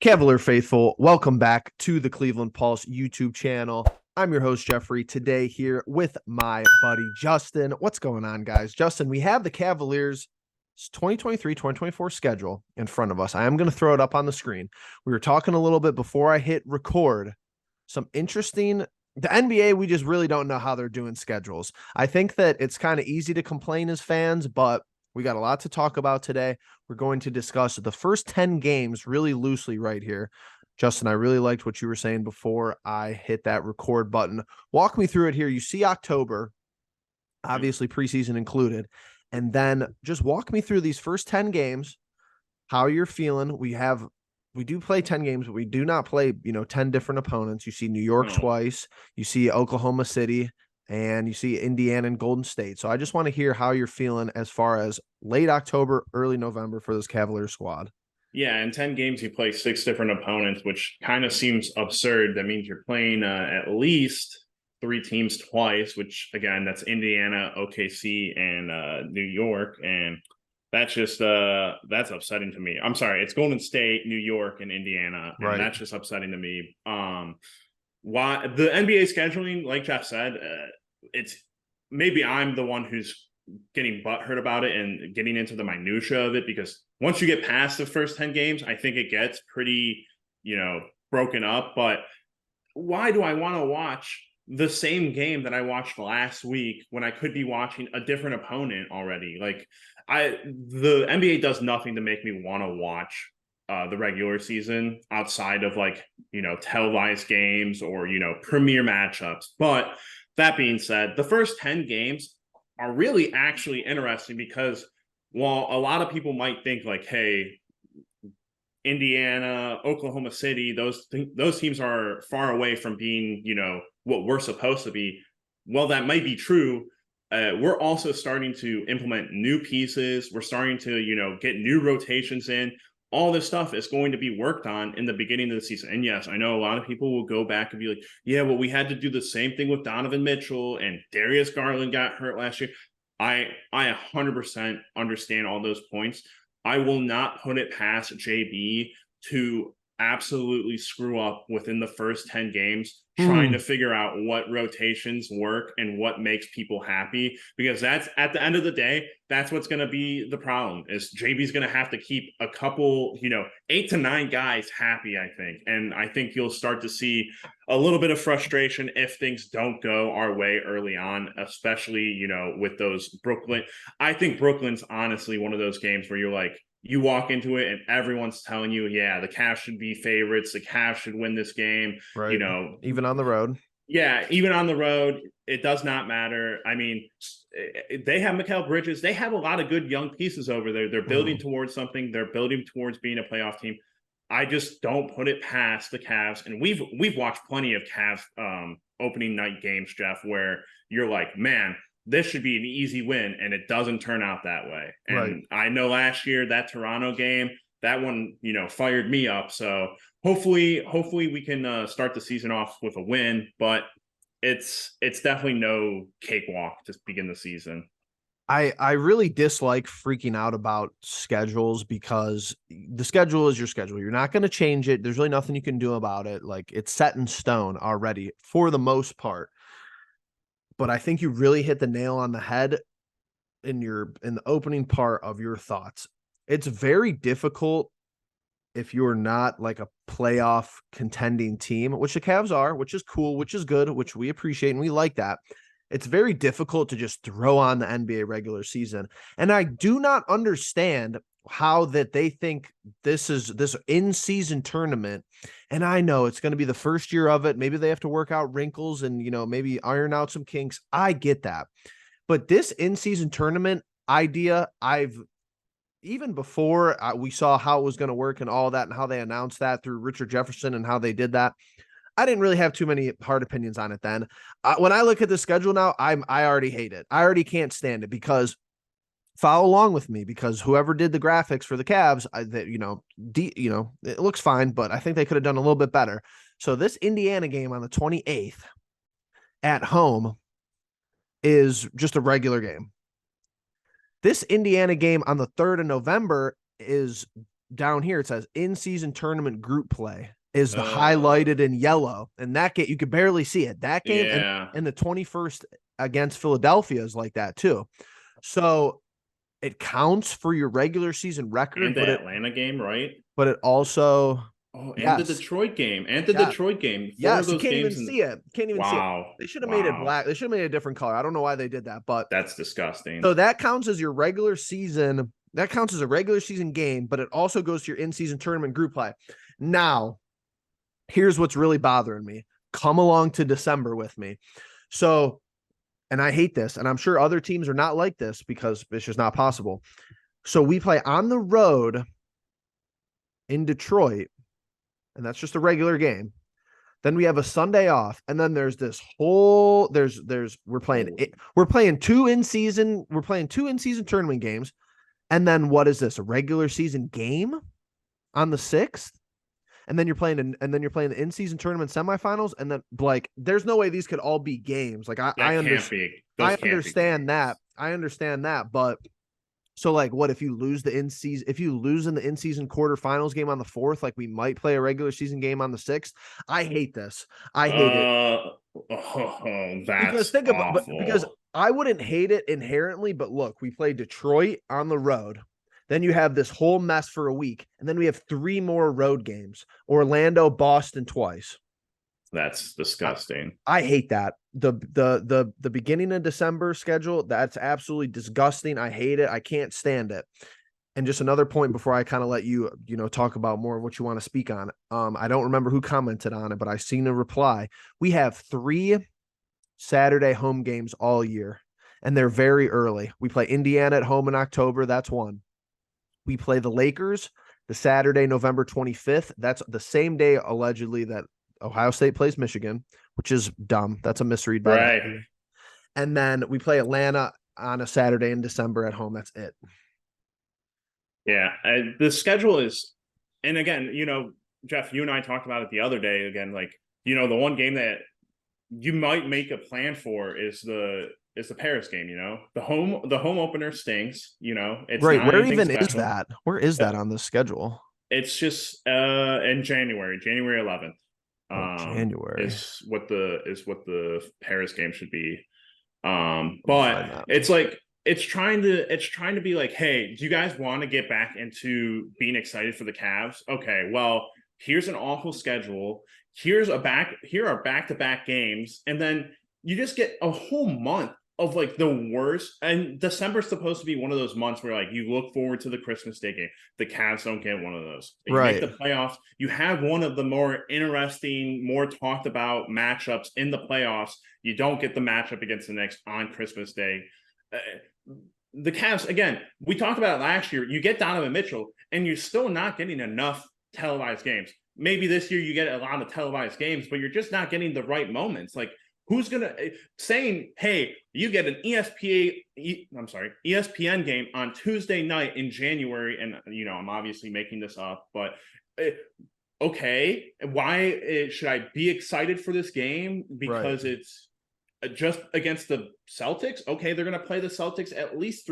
Cavalier faithful, welcome back to the Cleveland Pulse YouTube channel. I'm your host, Jeffrey, today here with my buddy, Justin. What's going on, guys? Justin, we have the Cavaliers' 2023-2024 schedule in front of us. I am going to throw it up on the screen. We were talking a little bit before I hit record. Some interesting... The NBA, we just really don't know how they're doing schedules. I think that it's kind of easy to complain as fans, but we got a lot to talk about today. We're going to discuss the first 10 games really loosely right here. Justin, I really liked what you were saying before I hit that record button. Walk me through it here. You see October, obviously preseason included, and then just walk me through these first 10 games, how you're feeling. We do play 10 games, but we do not play, 10 different opponents. You see New York twice, you see Oklahoma City, and you see Indiana and Golden State. So I just want to hear how you're feeling as far as late October, early November for this Cavalier squad. Yeah, in 10 games, you play 6 different opponents, which kind of seems absurd. That means you're playing at least 3 teams twice, which, again, that's Indiana, OKC, and New York. And that's just that's upsetting to me. I'm sorry, it's Golden State, New York, and Indiana, and Right. that's just upsetting to me. Why the NBA scheduling, like Jeff said, it's maybe I'm the one who's getting butthurt about it and getting into the minutia of it, because once you get past the first 10 games, I think it gets pretty, broken up. But why do I want to watch the same game that I watched last week when I could be watching a different opponent already? Like, the NBA does nothing to make me want to watch the regular season outside of televised games or premier matchups. But that being said, the first 10 games are really actually interesting, because while a lot of people might think like, hey, Indiana, Oklahoma City, those teams are far away from being, what we're supposed to be. Well, that might be true. We're also starting to implement new pieces. We're starting to, get new rotations in. All this stuff is going to be worked on in the beginning of the season. And yes, I know a lot of people will go back and be like, yeah, well, we had to do the same thing with Donovan Mitchell and Darius Garland got hurt last year. I 100% understand all those points. I will not put it past JB to absolutely screw up within the first 10 games trying to figure out what rotations work and what makes people happy, because that's, at the end of the day, that's what's going to be the problem. Is JB's going to have to keep a couple, 8 to 9 guys happy, I think. And I think you'll start to see a little bit of frustration if things don't go our way early on, especially, with those Brooklyn. I think Brooklyn's honestly one of those games where you're like, you walk into it and everyone's telling you, yeah, the Cavs should be favorites. The Cavs should win this game. Right. Even on the road. Yeah, even on the road, it does not matter. I mean, they have Mikal Bridges. They have a lot of good young pieces over there. They're building towards something. They're building towards being a playoff team. I just don't put it past the Cavs. And we've watched plenty of Cavs opening night games, Jeff, where you're like, man, this should be an easy win, and it doesn't turn out that way. And right. I know last year, that Toronto game, that one, fired me up. So hopefully we can start the season off with a win, but it's definitely no cakewalk to begin the season. I really dislike freaking out about schedules, because the schedule is your schedule. You're not going to change it. There's really nothing you can do about it. Like, it's set in stone already for the most part. But I think you really hit the nail on the head in the opening part of your thoughts. It's very difficult if you're not like a playoff contending team, which the Cavs are, which is cool, which is good, which we appreciate and we like that. It's very difficult to just throw on the NBA regular season. And I do not understand how that they think this in-season tournament. And I know it's going to be the first year of it. Maybe they have to work out wrinkles and, maybe iron out some kinks. I get that. But this in-season tournament idea, even before we saw how it was going to work and all that, and how they announced that through Richard Jefferson and how they did that, I didn't really have too many hard opinions on it then. When I look at the schedule now, I already hate it. I already can't stand it, because follow along with me, because whoever did the graphics for the Cavs, it looks fine, but I think they could have done a little bit better. So this Indiana game on the 28th at home is just a regular game. This Indiana game on the 3rd of November is down here it says in-season tournament group play is the Uh, highlighted in yellow, and that game you could barely see it. That game yeah. and the 21st against Philadelphia is like that too. So it counts for your regular season record, And the Atlanta game, right? but it also Oh, and the yes, Detroit game. And the yeah, Detroit game. Four of yes, you those can't even games in see it. Can't even see it. wow. They should have made it Wow. black. They should have made it a different color. I don't know why they did that, but That's disgusting. so that counts as your regular season. That counts as a regular season game, but it also goes to your in-season tournament group play. Now, here's what's really bothering me. Come along to December with me. So, and I hate this, and I'm sure other teams are not like this because it's just not possible. So we play on the road in Detroit, and that's just a regular game. Then we have a Sunday off, and then there's this whole we're playing two in-season tournament games, and then what is this? A regular season game on the 6th? And then you're playing the in-season tournament semifinals, and then like there's no way these could all be games. Like I understand that. I understand that, but so like what if you lose in the in-season quarterfinals game on the 4th, like we might play a regular season game on the 6th. I hate this. I hate it. That's Because think about because awful. I wouldn't hate it inherently, but look, we play Detroit on the road. Then you have this whole mess for a week, and then we have 3 more road games: Orlando, Boston twice. That's disgusting. I hate that. The beginning of December schedule, that's absolutely disgusting. I hate it. I can't stand it. And just another point before I kind of let you, talk about more of what you want to speak on. I don't remember who commented on it, but I seen a reply. We have 3 Saturday home games all year, and they're very early. We play Indiana at home in October. That's one. We play the Lakers the Saturday, November 25th. That's the same day, allegedly, that Ohio State plays Michigan, which is dumb. That's a misread by Right. that. And then we play Atlanta on a Saturday in December at home. That's it. Yeah. The schedule is, and again, Jeff, you and I talked about it the other day. Again, like, the one game that you might make a plan for is the Paris game. The home opener stinks. It's Right. not Where anything even is special. that? Where is that on the schedule? It's just in January 11th. January is what the Paris game should be. But it's like it's trying to be like, hey, do you guys want to get back into being excited for the Cavs? Okay, well, here's an awful schedule. Here are back-to-back games, and then you just get a whole month of like the worst. And December's supposed to be one of those months where like you look forward to the Christmas Day game. The Cavs don't get one of those. You right. make the playoffs. You have one of the more interesting, more talked about matchups in the playoffs. You don't get the matchup against the Knicks on Christmas Day. The Cavs, again, we talked about it last year. You get Donovan Mitchell, and you're still not getting enough televised games. Maybe this year you get a lot of televised games, but you're just not getting the right moments. Like, who's gonna saying, hey, you get an ESPN game on Tuesday night in January, and I'm obviously making this up, but okay, why should I be excited for this game? Because right. It's just against the Celtics. Okay, they're gonna play the Celtics at least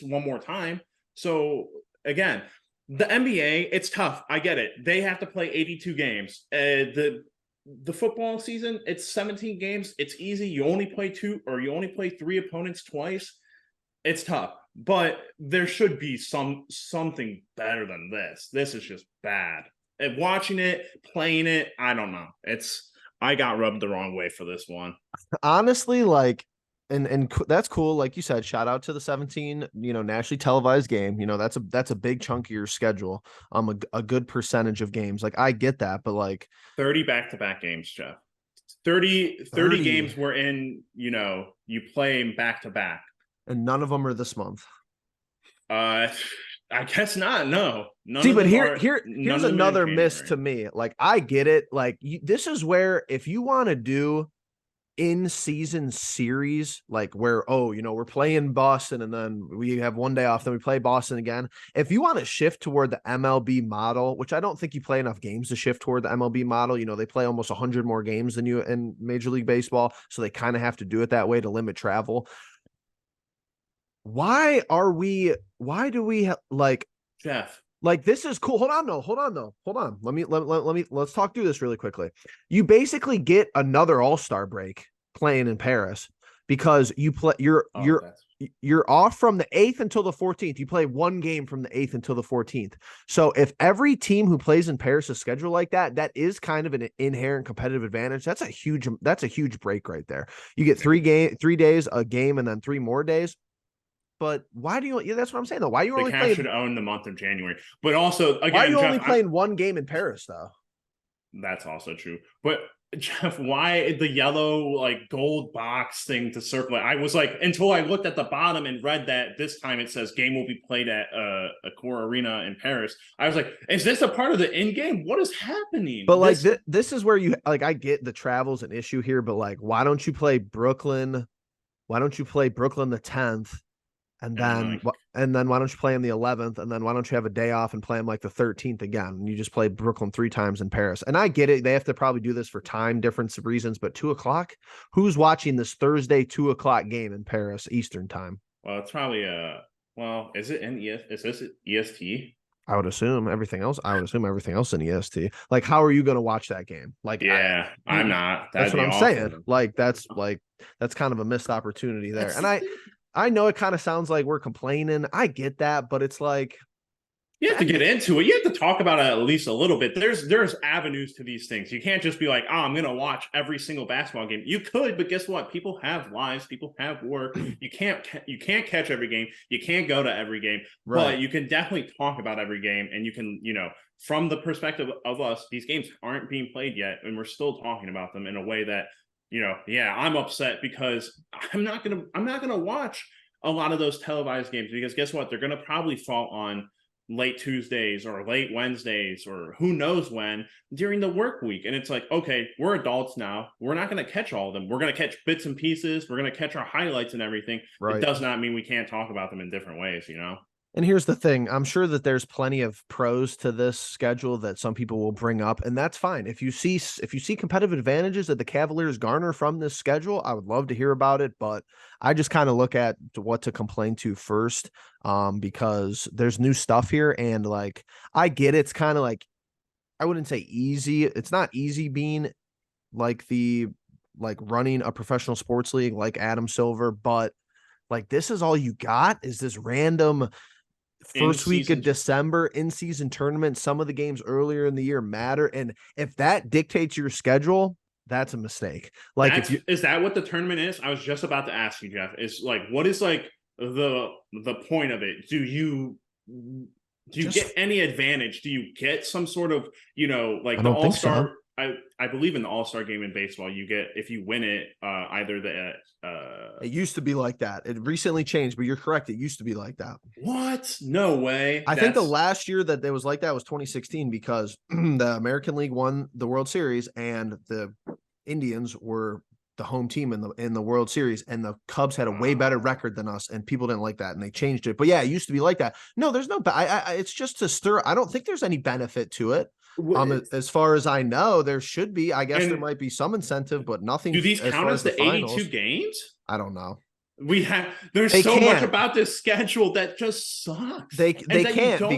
one more time. So again, the NBA, it's tough. I get it. They have to play 82 games. The football season, it's 17 games. It's easy. You only play 3 opponents twice. It's tough, but there should be something better than this. This is just bad. And watching it, playing it, I don't know. I got rubbed the wrong way for this one. Honestly, like, and that's cool. Like you said, shout out to the 17, nationally televised game. That's a big chunk of your schedule. A good percentage of games. Like, I get that, but like 30 back-to-back games, Jeff. 30 games were in, you play back-to-back. And none of them are this month. I guess not. No. See, but here's another miss to me. Like, I get it. Like, this is where if you want to do in-season series, like where we're playing Boston and then we have one day off, then we play Boston again. If you want to shift toward the MLB model, which I don't think you play enough games to shift toward the MLB model, they play almost 100 more games than you in Major League Baseball, so they kind of have to do it that way to limit travel. Why do we like, Jeff, Like this is cool. Hold on, no, hold on, though. Hold on. Let's talk through this really quickly. You basically get another All-Star break playing in Paris because you're off from the 8th until the 14th. You play one game from the 8th until the 14th. So if every team who plays in Paris is scheduled like that, that is kind of an inherent competitive advantage. That's a huge break right there. You get 3 days, a game, and then 3 more days. But why do you? Yeah, that's what I'm saying though. Why are you The only Cavs playing? should own the month of January. But also, again, Why are you Jeff, only playing one game in Paris though? That's also true. But Jeff, why the yellow like gold box thing to circle it? I was like, until I looked at the bottom and read that this time it says game will be played at Accor Arena in Paris. I was like, is this a part of the in game? What is happening? But like this is where you like I get the travel's an issue here, but like why don't you play Brooklyn? Why don't you play Brooklyn the 10th? And then why don't you play them the 11th? And then why don't you have a day off and play them like the 13th again? And you just play Brooklyn 3 times in Paris. And I get it. They have to probably do this for time difference of reasons, but 2:00, who's watching this Thursday 2:00 game in Paris Eastern time? Well, it's probably is it in is this EST? I would assume everything else in EST. Like, how are you going to watch that game? Like, yeah, I'm not. That's what I'm saying. Like, that's kind of a missed opportunity there. And I know it kind of sounds like we're complaining. I get that, but it's like you have to get into it. You have to talk about it at least a little bit. There's avenues to these things. You can't just be like, oh, I'm going to watch every single basketball game. You could, but guess what? People have lives. People have work. You can't catch every game. You can't go to every game, right. But you can definitely talk about every game, and you can, from the perspective of us, these games aren't being played yet, and we're still talking about them in a way that, I'm upset because I'm not gonna watch a lot of those televised games because guess what? They're gonna probably fall on late Tuesdays or late Wednesdays or who knows when during the work week. And it's like, okay, we're adults now. We're not gonna catch all of them. We're gonna catch bits and pieces. We're gonna catch our highlights and everything. Right. It does not mean we can't talk about them in different ways, And here's the thing. I'm sure that there's plenty of pros to this schedule that some people will bring up, and that's fine. If you see competitive advantages that the Cavaliers garner from this schedule, I would love to hear about it, but I just kind of look at what to complain to first, because there's new stuff here, and like I get it's kind of like I wouldn't say easy. It's not easy being like running a professional sports league like Adam Silver, but like this is all you got is this random first week of December in-season tournament. Some of the games earlier in the year matter, and if that dictates your schedule, that's a mistake. Like, is that what the tournament is? I was just about to ask you, Jeff. Is like, what is like the point of it? Do you get any advantage? Do you get some sort of like the All-Star? I believe in the All-Star game in baseball, you get, if you win it, either the it used to be like that. It recently changed, but you're correct. It used to be like that. What? No way. I think the last year that it was like that was 2016 because the American League won the World Series and the Indians were the home team in the World Series, and the Cubs had a way better record than us, and people didn't like that, and they changed it. But yeah, it used to be like that. No, there's no. It's just to stir. I don't think there's any benefit to it. As far as I know, there should be. I guess there might be some incentive, but nothing. Do these count as the 82 games? I don't know. There's so much about this schedule that just sucks. They can't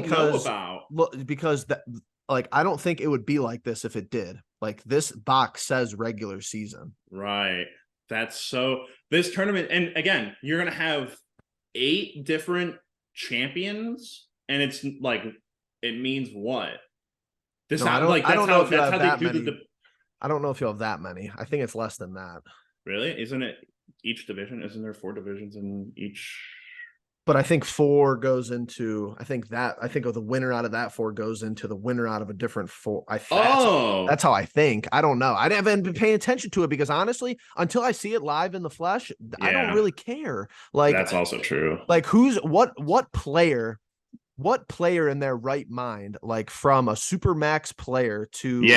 because like I don't think it would be like this if it did. Like this box says regular season. Right. That's so this tournament, and again, you're gonna have 8 different champions, and it's like it means what? I don't know if you'll have that many. I think it's less than that. Really? Isn't it each division? Isn't there 4 divisions in each? But I think 4 goes into. I think the winner out of that 4 goes into the winner out of a different 4. That's how I think. I don't know. I haven't been paying attention to it because honestly, until I see it live in the flesh, I don't really care. Like that's also true. Like what player? What player in their right mind, like from a Supermax player to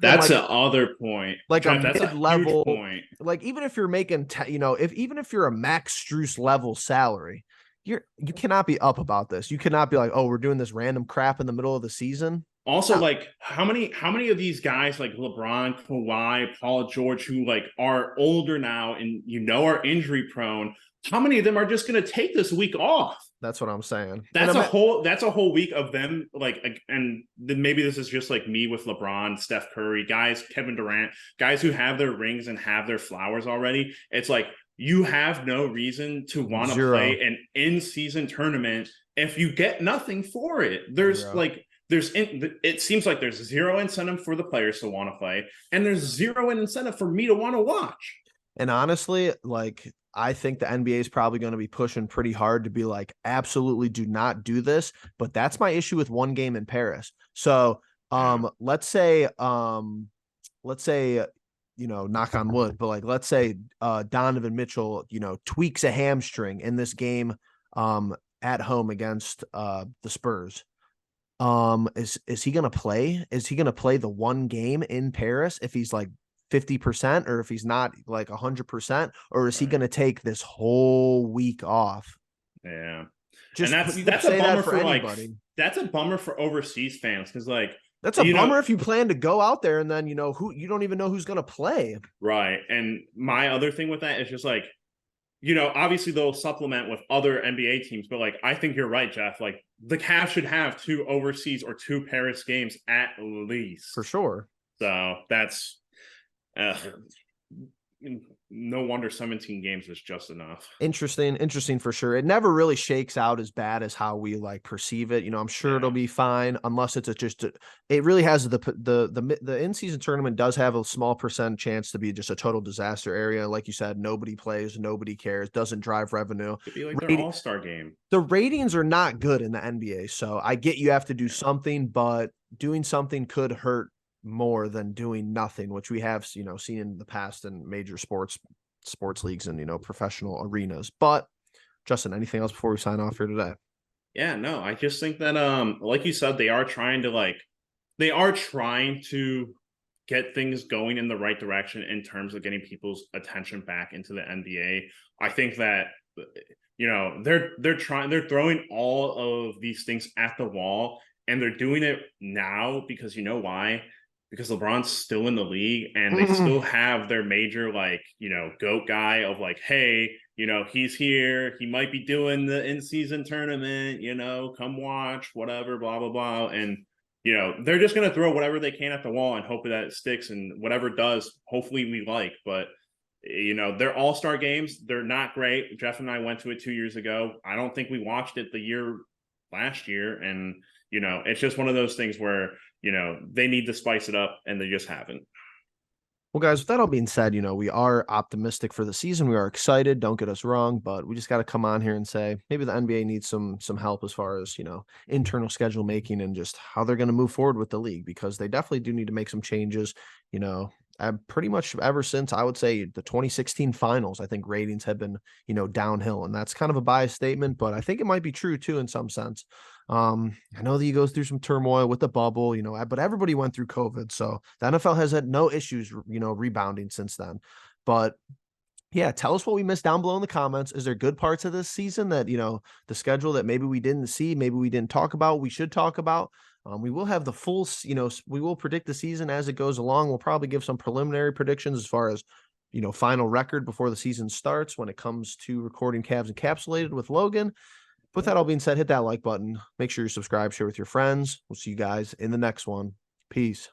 that's the other point. Like a mid-level point. Like even if you're making even if you're a Max Strus level salary, you cannot be up about this. You cannot be like, oh, we're doing this random crap in the middle of the season. Also, Yeah, like how many of these guys like LeBron, Kawhi, Paul George, who like are older now and are injury prone, how many of them are just gonna take this week off? that's what I'm saying. And That's a whole week of them and then maybe this is just like me with LeBron, Steph Curry, guys, Kevin Durant, guys who have their rings and have their flowers already. It's like you have no reason to want to zero, play an in-season tournament if you get nothing for it. zero. It seems like there's zero incentive for the players to want to play, and there's zero incentive for me to want to watch. And honestly, like I think the NBA is probably going to be pushing pretty hard to be like, absolutely do not do this. But that's my issue with one game in Paris. So Yeah. let's say, knock on wood, but like let's say Donovan Mitchell, tweaks a hamstring in this game at home against the Spurs. Is he gonna play? Is he gonna play the one game in Paris if he's like 50% or if he's not like 100%, or is he Right. gonna take this whole week off? Yeah. And Just that's you could that's a say that bummer for for like anybody. that's a bummer for overseas fans because like That's a you know bummer if you plan to go out there and then who you don't even know who's gonna play. right. And my other thing with that is just like obviously they'll supplement with other NBA teams, but like I think you're right, Jeff. Like the Cavs should have two overseas or two Paris games at For least. sure. So that's uh, no wonder 17 games is just enough. Interesting for sure. It never really shakes out as bad as how we like perceive it. I'm sure it'll Yeah. be fine unless it's it really has the in-season tournament does have a small percent chance to be just a total disaster area. Like you said, nobody plays, nobody cares, doesn't drive revenue. It'd be like their all-star game. The ratings are not good in the NBA. So I get you have to do something, but doing something could hurt more than doing nothing, which we have, seen in the past in major sports leagues and, professional arenas. But Justin, anything else before we sign off here today? Yeah, no, I just think that like you said, they are trying to get things going in the right direction in terms of getting people's attention back into the NBA. I think that they're throwing all of these things at the wall, and they're doing it now because you know why? Because LeBron's still in the league and they still have their major GOAT guy of like, hey, he's here, he might be doing the in-season tournament, come watch, whatever, blah blah blah. And they're just going to throw whatever they can at the wall and hope that it sticks, and whatever does, hopefully we like. But they're all-star games, they're not great. Jeff and I went to it 2 years ago. I don't think we watched it the year last year, and it's just one of those things where they need to spice it up and they just haven't. Well, guys, with that all being said, we are optimistic for the season. We are excited. Don't get us wrong, but we just got to come on here and say maybe the NBA needs some help as far as internal schedule making and just how they're going to move forward with the league, because they definitely do need to make some changes. Pretty much ever since I would say the 2016 finals, I think ratings have been downhill, and that's kind of a biased statement, but I think it might be true too in some sense. I know that he goes through some turmoil with the bubble, but everybody went through COVID. So the NFL has had no issues, rebounding since then. But yeah, tell us what we missed down below in the comments. Is there good parts of this season that, the schedule that maybe we didn't see, maybe we didn't talk about, we should talk about? We will have the full, we will predict the season as it goes along. We'll probably give some preliminary predictions as far as, final record before the season starts when it comes to recording Cavs Encapsulated with Logan. With that all being said, hit that like button. Make sure you subscribe, share with your friends. We'll see you guys in the next one. Peace.